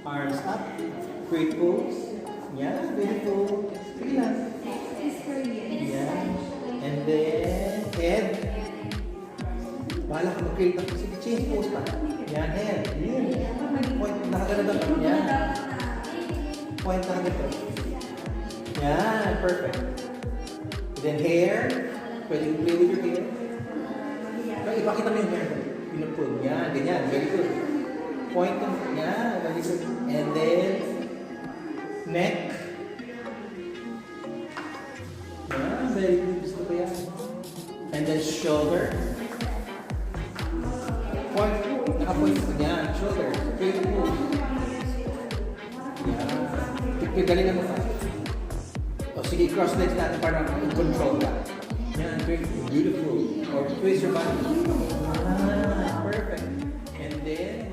Arms up. Great pose. Yeah, beautiful. Sige lang. Yeah. And then, head. Bahala ka mag-create ng sige, change pose pa. Yan, head. Yun. Point, nakaganap lang. Yan. Point nakaganap. Yan, perfect. Then hair. Pwede you play with your hair. Pero ipakita mo yung hair mo. Pinupun. Yan, ganyan. Very good. Point them. Yan, very good. And then, neck. Yan, very good. Gusto ko yan. And then shoulder. Point. Naka-point ko. Yan, shoulder. Very good. Yan. Galingan mo pa. O sige, cross legs natin para control ka. Yan, very beautiful. Or twist your body. Ah, perfect. And then,